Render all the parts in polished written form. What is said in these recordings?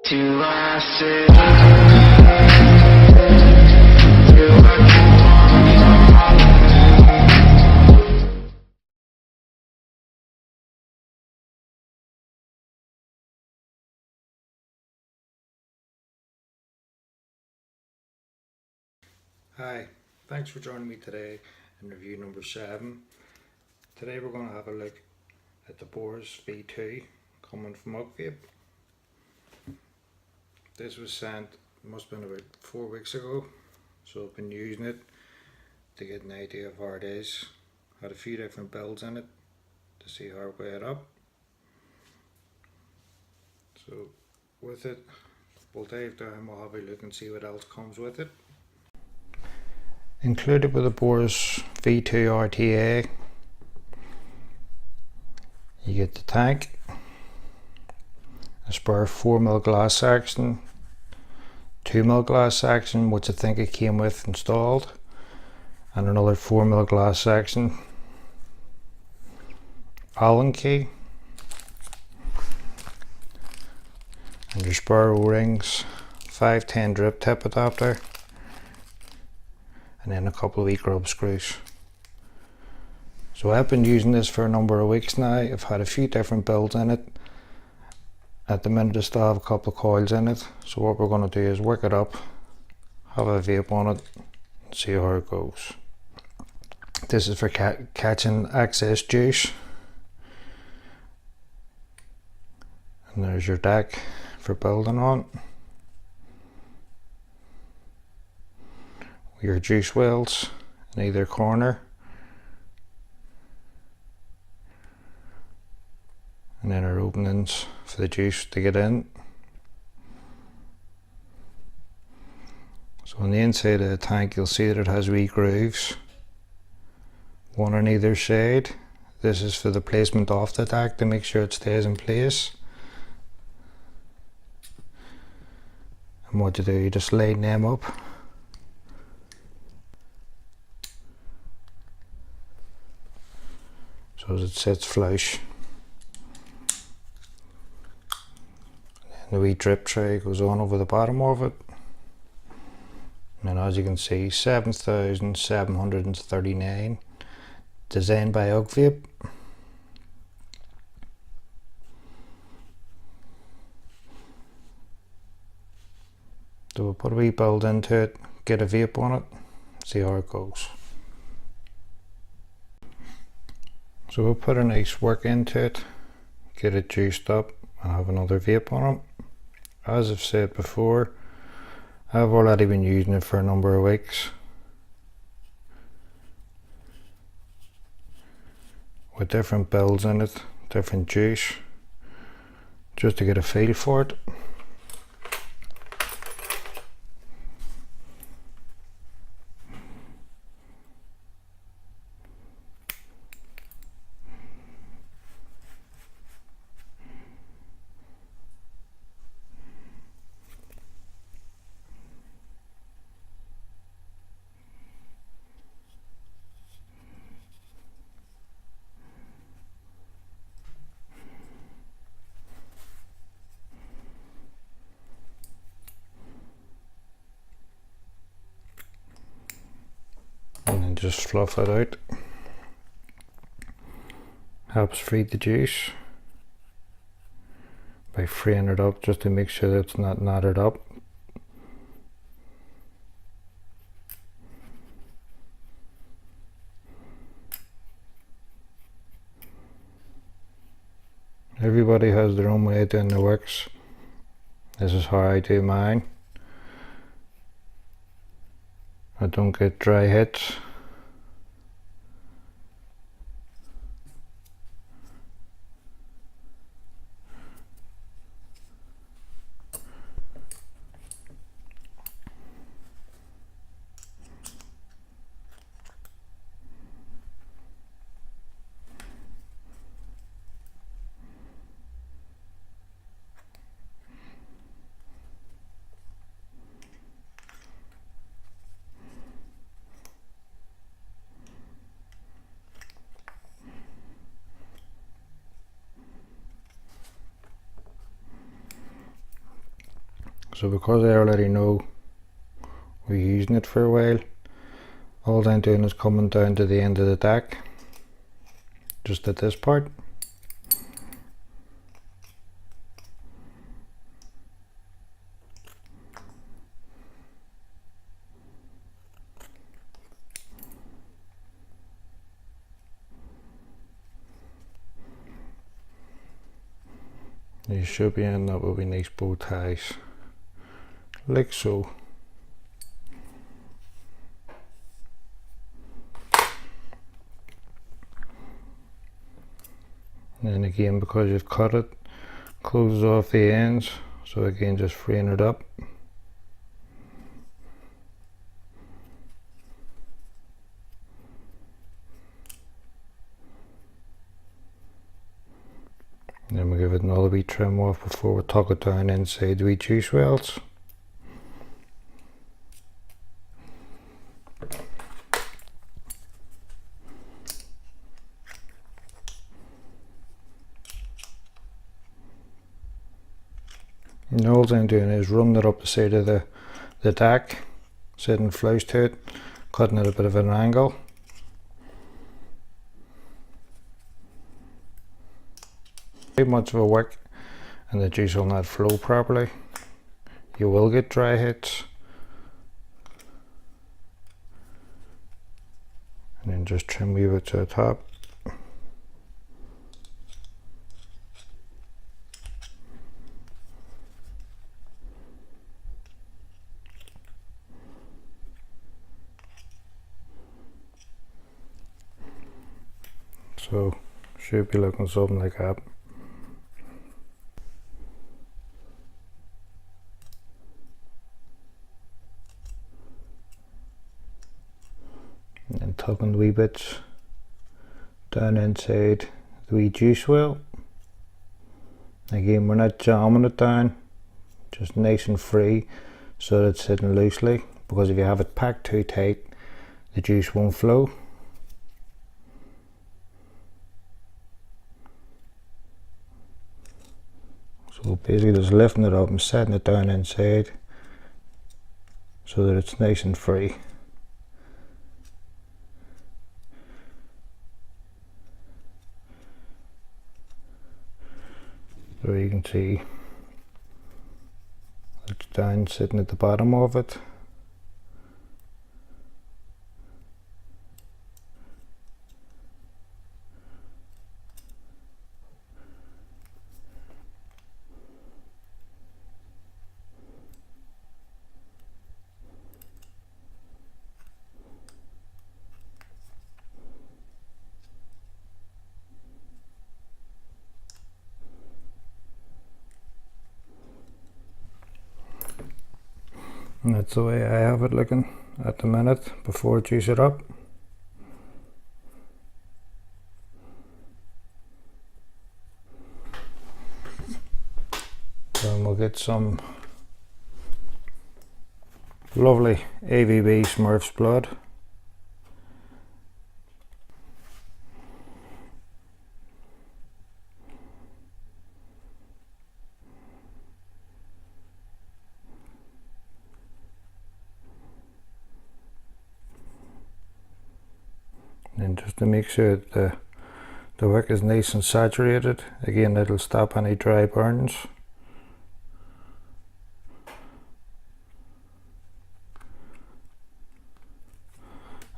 till I say, till I keep on. Hi, thanks for joining me today in review number 7. Today we're going to have a look at the Boreas V2 coming from AugVape. This was sent, must have been about 4 weeks ago, so I've been using it to get an idea of how it is. Had a few different builds in it to see how it weighed up. So with it, we'll dive down, we'll have a look and see what else comes with it. Included with the Boreas V2 RTA, you get the tank, a spare 4mm glass section, 2mm glass section, which I think it came with installed, and another 4mm glass section, Allen key, and your spare O-rings, 510 drip tip adapter, and then a couple of grub screws. So I've been using this for a number of weeks now. I've had a few different builds in it. At the minute I still have a couple of coils in it, so what we're going to do is work it up, have a vape on it, and see how it goes. This is for catching excess juice, and there's your deck for building on. Your juice wells in either corner, and then our openings for the juice to get in. So on the inside of the tank you'll see that it has wee grooves, one on either side. This is for the placement of the deck to make sure it stays in place. And what you do, you just line them up. So as it sits flush. And the wee drip tray goes on over the bottom of it. And as you can see, 7,739, designed by AugVape. So we'll put a wee build into it, get a vape on it, see how it goes. So we'll put a nice work into it, get it juiced up and have another vape on it. As I've said before, I've already been using it for a number of weeks with different builds in it, different juice, just to get a feel for it. And then just fluff it out. Helps feed the juice by freeing it up just to make sure that it's not knotted up. Everybody has their own way of doing the works. This is how I do mine. I don't get dry hits. So because I already know we're using it for a while, all I'm doing is coming down to the end of the deck, just at this part. You should be ending up with nice bow ties, like so. And then again, because you've cut it, closes off the ends, so again just freeing it up. And then we give it another wee trim off before we tuck it down inside the wee juice wells. And all I'm doing is running it up the side of the deck, sitting flush to it, cutting at a bit of an angle. Too much of a wick and the juice will not flow properly. You will get dry hits. And then just trim a bit to the top. So should be looking something like that. And then tucking the wee bits down inside the wee juice well. Again, we're not jamming it down, just nice and free so that it's sitting loosely, because if you have it packed too tight, the juice won't flow. So basically just lifting it up and setting it down inside so that it's nice and free. So you can see it's down sitting at the bottom of it. And that's the way I have it looking at the minute before I juice it up. Then we'll get some lovely AVB Smurf's blood. And just to make sure that the wick is nice and saturated, again it'll stop any dry burns.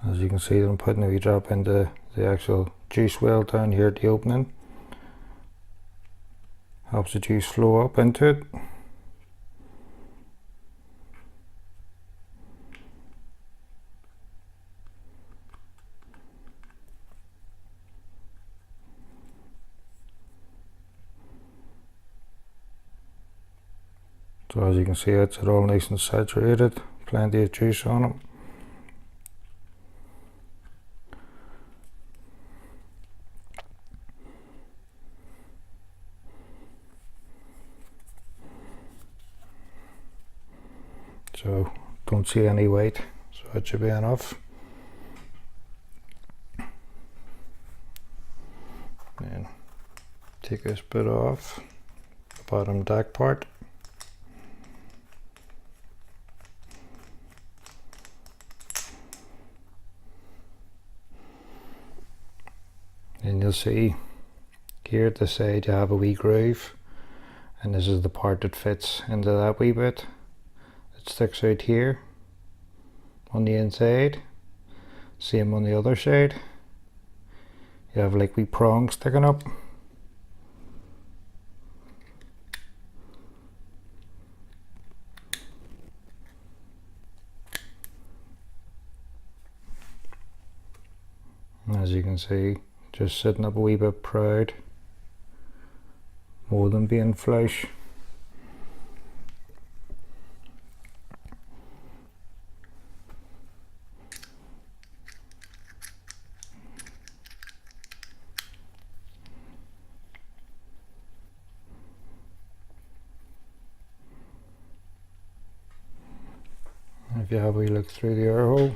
As you can see, I'm putting a wee drop into the actual juice well down here at the opening. Helps the juice flow up into it. So as you can see, it's all nice and saturated, plenty of juice on it. So don't see any weight, so it should be enough. Then take this bit off the bottom deck part. And you'll see here at the side you have a wee groove, and this is the part that fits into that wee bit. It sticks out here on the inside. Same on the other side. You have like wee prongs sticking up. And as you can see, just sitting up a wee bit proud, more than being flush. If you have a wee look through the air hole,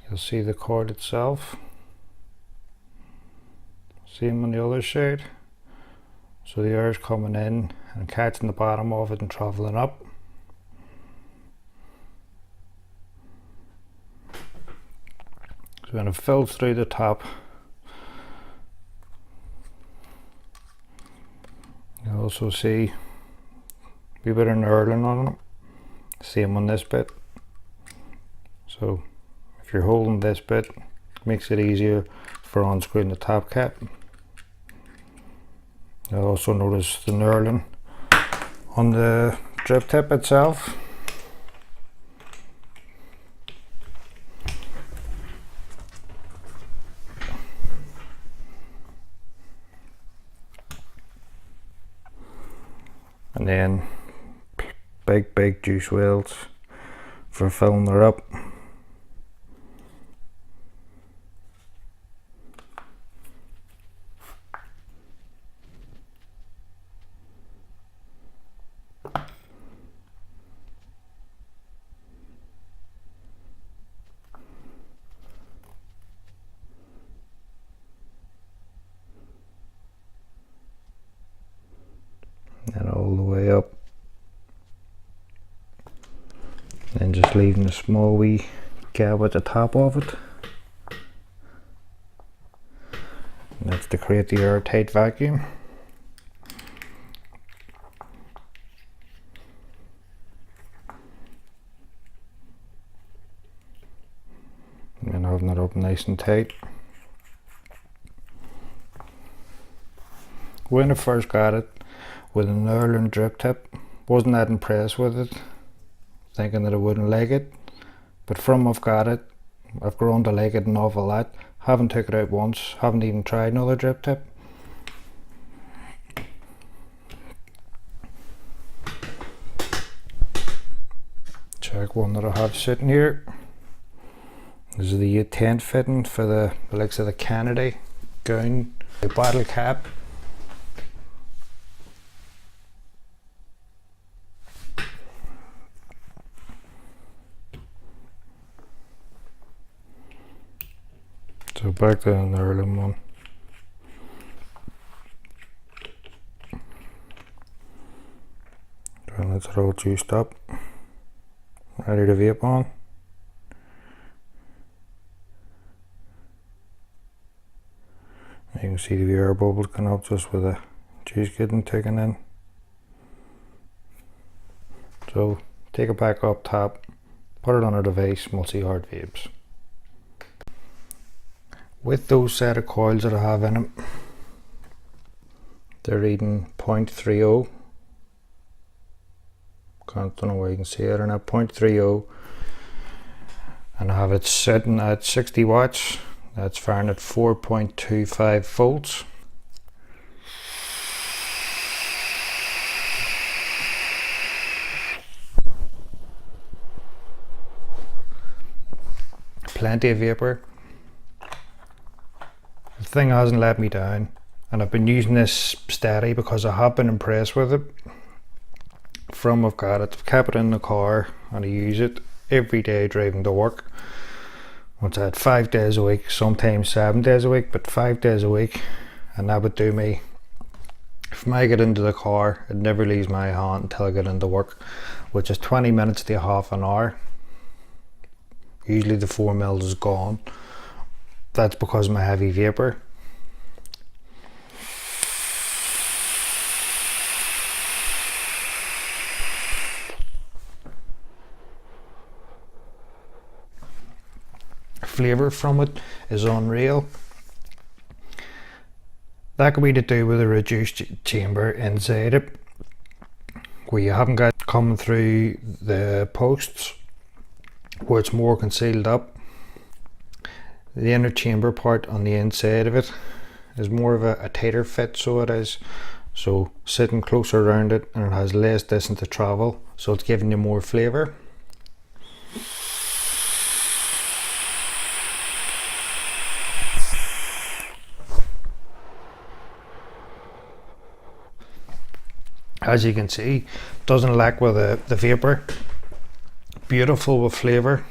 you'll see the cord itself. Same on the other side. So the air is coming in and catching the bottom of it and travelling up. So when it fills through the top, you'll also see a wee bit of knurling on it. Same on this bit. So if you're holding this bit, it makes it easier for unscrewing the top cap. You'll also notice the knurling on the drip tip itself. And then big juice wells for filling her up. And all the way up. Then just leaving a small wee gap at the top of it. And that's to create the airtight vacuum. And having it up nice and tight. When I first got it with an Erlen drip tip, wasn't that impressed with it, thinking that I wouldn't like it, but from I've got it, I've grown to like it an awful lot. Haven't took it out once, haven't even tried another drip tip. Check one that I have sitting here. This is the tent fitting for the likes of the Kennedy gown, the bottle cap. So back to an Erlen one. And that's it all juiced up, ready to vape on. You can see the air bubbles coming up just with the juice getting taken in. So take it back up top, put it on a device, and we'll see how it vapes. With those set of coils that I have in them, they're reading 0.30. Don't know where you can see it or not. 0.30, and I have it sitting at 60 watts. That's firing at 4.25 volts. Plenty of vapor. The thing hasn't let me down, and I've been using this steady because I have been impressed with it. From I've got it, I've kept it in the car and I use it every day driving to work. What's that, 5 days a week, sometimes 7 days a week, but 5 days a week, and that would do me. From I get into the car, it never leaves my hand until I get into work, which is 20 minutes to half an hour. Usually the 4 mils is gone. That's because of my heavy vapor. flavour from it is unreal. That could be to do with a reduced chamber inside it, where you haven't got coming through the posts, where it's more concealed up. The inner chamber part on the inside of it is more of a tighter fit, so it is. So sitting closer around it, and it has less distance to travel, so it's giving you more flavour. As you can see, doesn't lack with the vapour. Beautiful with flavour.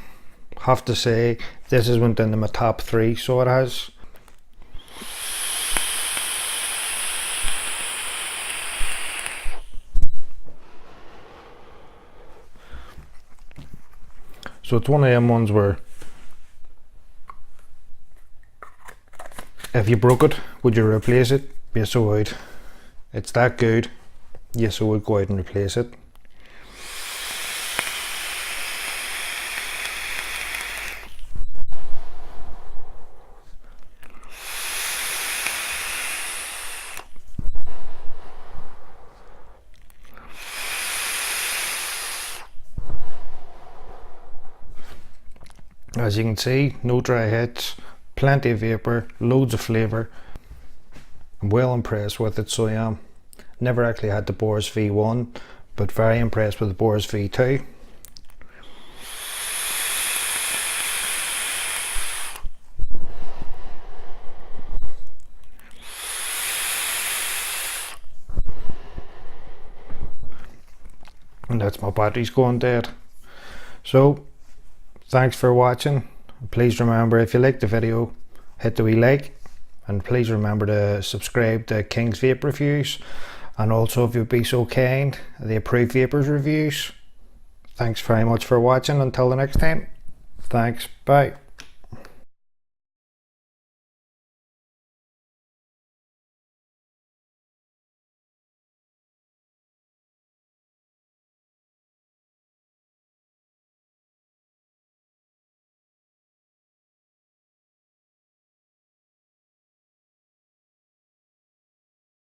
Have to say, this has went into my top 3, so it has. So it's one of them ones where if you broke it, would you replace it? Yes, I would. It's that good. Yes, I would go out and replace it. As you can see, no dry hits, plenty of vapour, loads of flavour. I'm well impressed with it, so I am. Never actually had the Boreas V1, but very impressed with the Boreas V2. And that's my batteries going dead. So thanks for watching. Please remember, if you liked the video, hit the wee like, and please remember to subscribe to King's Vape Reviews, and also, if you'd be so kind, the Approved Vapors Reviews. Thanks very much for watching. Until the next time, thanks, bye.